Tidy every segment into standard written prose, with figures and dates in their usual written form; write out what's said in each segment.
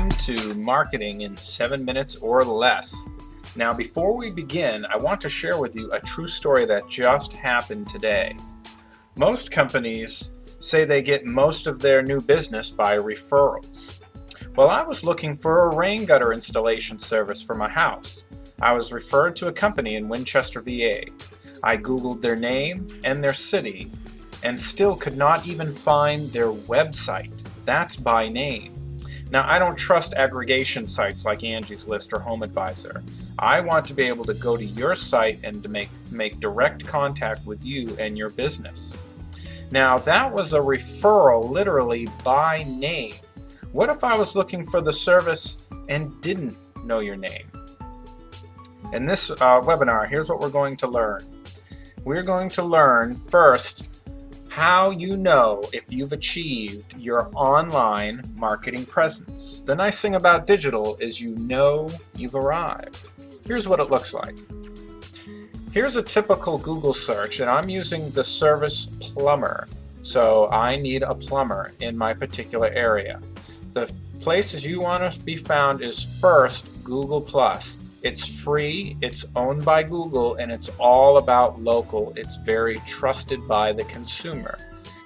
Welcome to Marketing in 7 Minutes or Less. Now, before we begin, I want to share with you a true story that just happened today. Most companies say they get most of their new business by referrals. Well, I was looking for a rain gutter installation service for my house. I was referred to a company in Winchester, VA. I Googled their name and their city and still could not even find their website. That's by name. Now, I don't trust aggregation sites like Angie's List or Home Advisor. I want to be able to go to your site and to make direct contact with you and your business. Now, that was a referral literally by name. What if I was looking for the service and didn't know your name? In this webinar, here's what we're going to learn. We're going to learn first how you know if you've achieved your online marketing presence. The nice thing about digital is you know you've arrived. Here's what it looks like. Here's a typical Google search, and I'm using the service plumber. So I need a plumber in my particular area. The places you want to be found is first Google+. It's free, it's owned by Google, and it's all about local. It's very trusted by the consumer.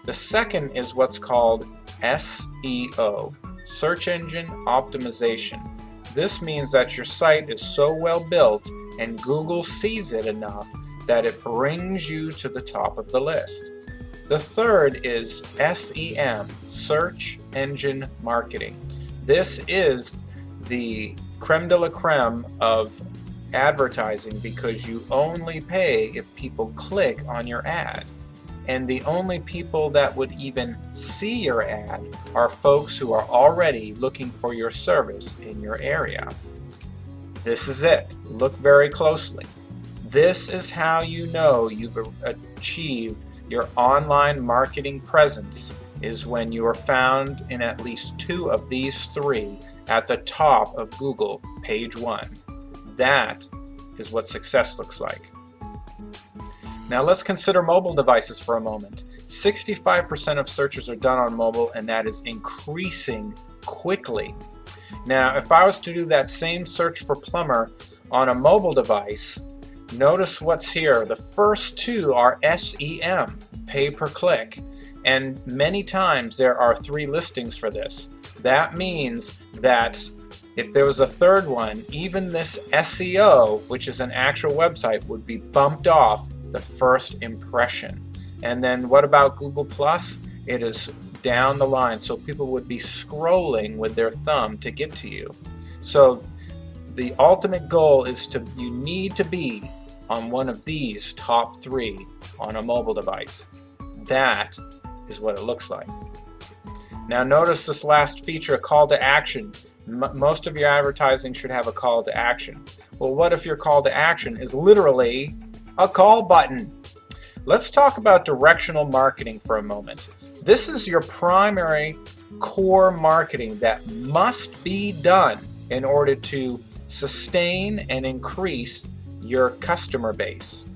The second is what's called SEO, Search Engine Optimization. This means that your site is so well built and Google sees it enough that it brings you to the top of the list. The third is SEM, Search Engine Marketing. This is the creme de la creme of advertising because you only pay if people click on your ad. And the only people that would even see your ad are folks who are already looking for your service in your area. This is it. Look very closely. This is how you know you've achieved your online marketing presence, is when you are found in at least 2 of these 3 at the top of Google, page 1. That is what success looks like. Now let's consider mobile devices for a moment. 65% of searches are done on mobile, and that is increasing quickly. Now, if I was to do that same search for plumber on a mobile device, notice what's here. The first 2 are SEM, pay per click, and many times there are 3 listings for this. That means that if there was a third one, even this SEO, which is an actual website, would be bumped off the first impression. And then what about Google+? It is down the line, so people would be scrolling with their thumb to get to you. So the ultimate goal is you need to be on one of these top 3 on a mobile device. That is what it looks like. Now notice this last feature, a call to action. Most of your advertising should have a call to action. Well, what if your call to action is literally a call button? Let's talk about directional marketing for a moment. This is your primary core marketing that must be done in order to sustain and increase your customer base.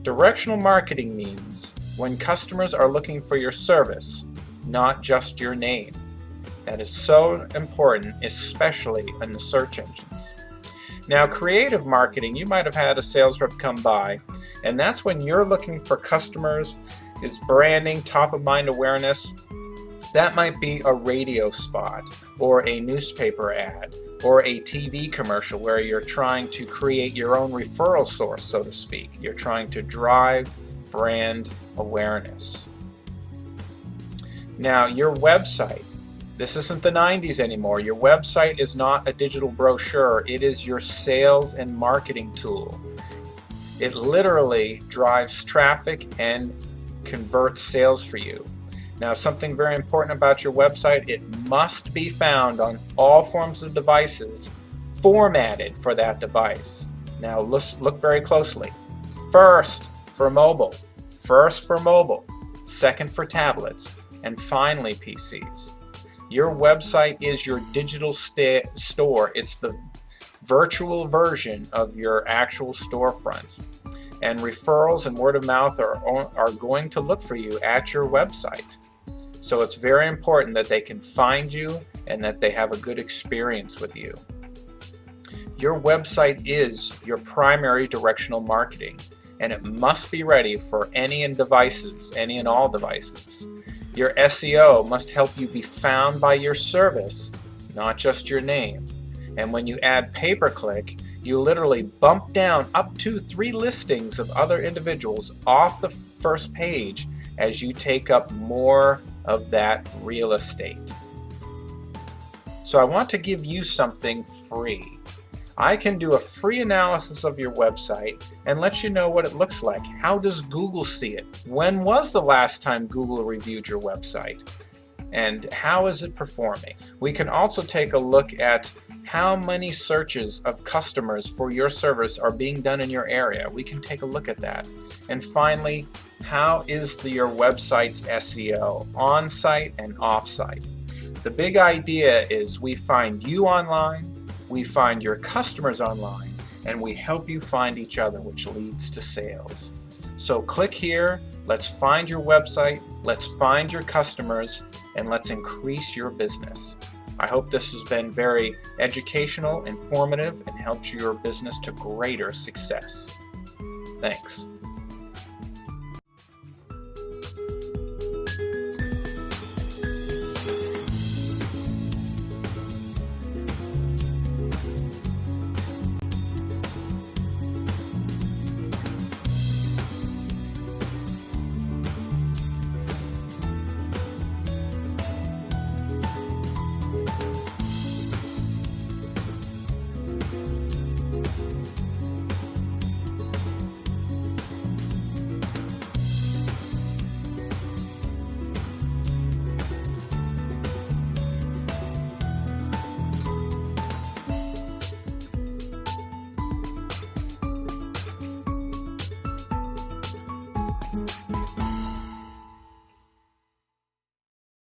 Directional marketing means when customers are looking for your service, not just your name. That is so important, especially in the search engines. Now, creative marketing, you might have had a sales rep come by, and that's when you're looking for customers. It's branding, top of mind awareness. That might be a radio spot or a newspaper ad or a TV commercial where you're trying to create your own referral source, so to speak. You're trying to drive brand awareness. Now, your website. This isn't the 90s anymore. Your website is not a digital brochure. It is your sales and marketing tool. It literally drives traffic and converts sales for you. Now, something very important about your website, it must be found on all forms of devices, formatted for that device. Now, look very closely. First for mobile, second for tablets, and finally PCs. Your website is your digital store. It's the virtual version of your actual storefront. And referrals and word of mouth are going to look for you at your website. So it's very important that they can find you and that they have a good experience with you. Your website is your primary directional marketing, and it must be ready for any and all devices. Your SEO must help you be found by your service, not just your name. And when you add pay-per-click, you literally bump down up to 3 listings of other individuals off the first page as you take up more of that real estate. So I want to give you something free. I can do a free analysis of your website and let you know what it looks like. How does Google see it? When was the last time Google reviewed your website? And how is it performing? We can also take a look at how many searches of customers for your service are being done in your area. We can take a look at that. And finally, how is your website's SEO on-site and off-site? The big idea is we find you online, we find your customers online, and we help you find each other, which leads to sales. So click here, let's find your website, let's find your customers, and let's increase your business. I hope this has been very educational, informative, and helps your business to greater success. Thanks.